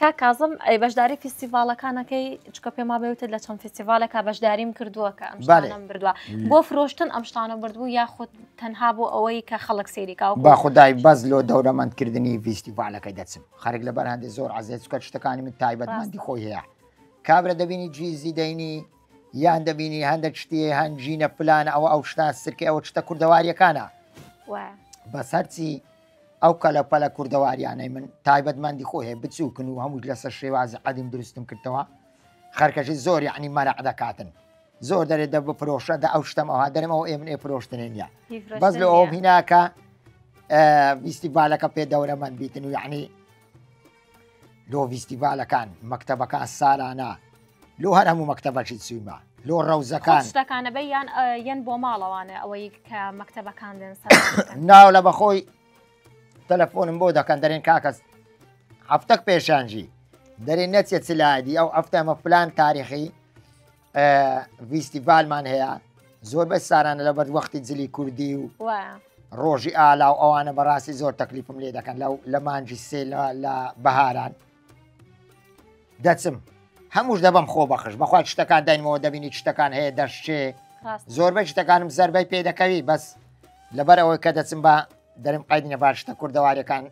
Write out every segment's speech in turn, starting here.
کا کازم بەشداری فیستیڤالەکانەکەی چکە پێما بێوتت لە چەند فیستیڤالێکا بەشداریم کردووە کە ئەم شتانەم بردووە بۆ فرۆشتن ئەم شتانە بردبوو یاخود تەنها بۆ ئەوەی کە خەڵک سێریکاو با خدای بەز لۆ دەورەمەندکردنی فیستیڤالەکەی دەچم خەرک لەبەر هەندێک زۆر عەزیز چکە شتەکانی من تایبەتمەندی خۆی هەیە کابرا دەبینی جیزی دەینی یان دەبینی هەندێک شتێ هەنجینە پلانە ئەو شتان سرکە ئەوە شتە کوردەواریەکانە بەس هەرچی ئەو کەلەپەلە کوردەواریانەی من تایبەتمەندی خۆی هەیە بچووکن و هەموو لەسەر شێوازی عەدیم دروستم کردەوە خەرکەشی زۆر یعنی مەرەع دەکاتن زۆر دەرێت دە بفرۆشە دە ئەو شتەمەوە دەرێمەوە ئێ من ئێ فرۆشتنێ نییە بەس لە ئەوم هیناکە فیستیڤالەکە پێ دەورەمەند بیتن و یعنی لۆ فیستیڤالەکان مەکتەبەکان ساڵانە لۆ هەر هەموو مەکتەبەشی چوویمە لۆ ڕەوزەکان شتەکانەبەی یان بۆ ماڵەوانە ئەوەی کە مەکتەبەکان دێن ناو لە بەخۆی تەلەفۆنم بۆ دەکەن دەرێن کاکەس هەفتەک پێشانجی دەرێن نەچێت چلادی ئەو ئەفتەمە پلان تاریخی فیستیڤالمان هەیە زۆر بەس سارانە لەبەر وەختی جلی کوردی و ڕۆژی ئالا و ئەوانە بەڕاستی زۆر تەکلیفم لێ دەکەن لە مانجی سێ لە بەهاران دەچم هەمووش دەبم خۆ بەخش بەخوای شتەکان داینمەوە دەبینی شتەکان هەیە دەشتێ زۆربەی شتەکانم زەربەی پێ دەکەوی بەس لەبەر ئەوەی کە دەچم بە دەرم قەیدنە باش شتە کوردەواریەکان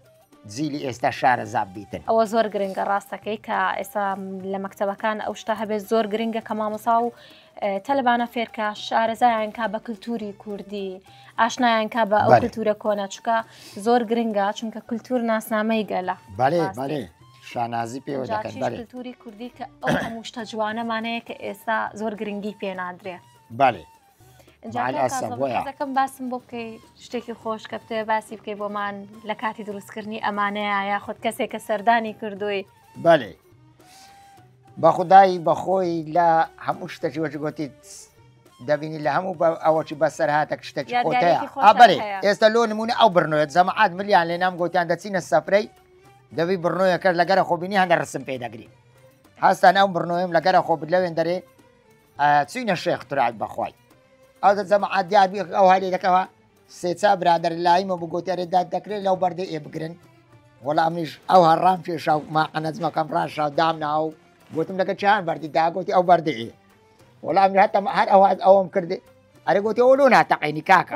جیلی ئێستا شارەزاب بیتن ئەوە زۆر گرنگە ڕاستەکەی کە ئێستا لە مەکتەبەکان ئەو شتە هەبێت زۆر گرنگە کە مامۆسا و تەلەبانە فێرکە شارەزایان کا بە کللتوری کوردی ئاشنایان کا بە ئەو کللتورە کۆنە چکە زۆر گرنگە چونکە کللتور ناسنامەی گەلە بەڵێ شانازی پێوە دەکەن کللتوری کوردی کە ئەو هەموو شتە جوانەمانەیە کە ئێستا زۆر گرنگی پێ نادرێ بەڵێ حەزەکەم باسم بۆ بکەی شتێکی خۆش کە بتێ باسی بکەی بۆمان لە کاتی دروستکردنی ئەمانەیە یاخود کەسێک کە سەردانی کردووی بەڵێ بە خودایی بەخۆی لە هەموو شتێکی وەچ گوتیت دەبینی لە هەموو ئەوەی بەسەر هاتە شتێکی خۆتەیە بەڵێ ئێستا لۆ نمونە ئەو بڕنوێت جەمەعات ملیان لێ نام گوتیان دەچینە سەفرەی دەبی بڕنۆیە کرد لەگەرە خۆبینی هەندە ڕسم پێ دەگری هەستان ئەو بڕنۆیم لەگەرە خۆ لەوێن دەرێ چوینە شێخ تورات بەخوای ئەو جەمەعات دیابی ئەو هەلێ دەکەوە سێچا برادر لایمە بگوتیارێ داد دەکرێت لەو بەردە ئێ بگرن وەڵامیش ئەو هەڕام پێشا ماقەنەجمەکەم ڕاشا دامنا و گوتم لەگە چیان بەردی داگوتی ئەو بەردە ئێ وەڵامی هەتە هەر ئەوم کردێ ئەرە گوتی ئەوڵۆ ناتەقینی کاکە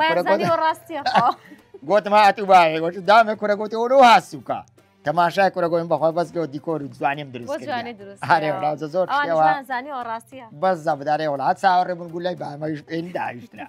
گوتم هاتوو باێ گوتی دامێ کوورە گوتی ئەوڵۆ هاسووکە تەماشای کوورە گۆیم بەخۆی بەس گەوت دیکۆر و جوانیم دروست هەرێ زۆر بەس زەبدارێ وڵات چاوەڕێ بن گولای بامەویش پێی داویشترا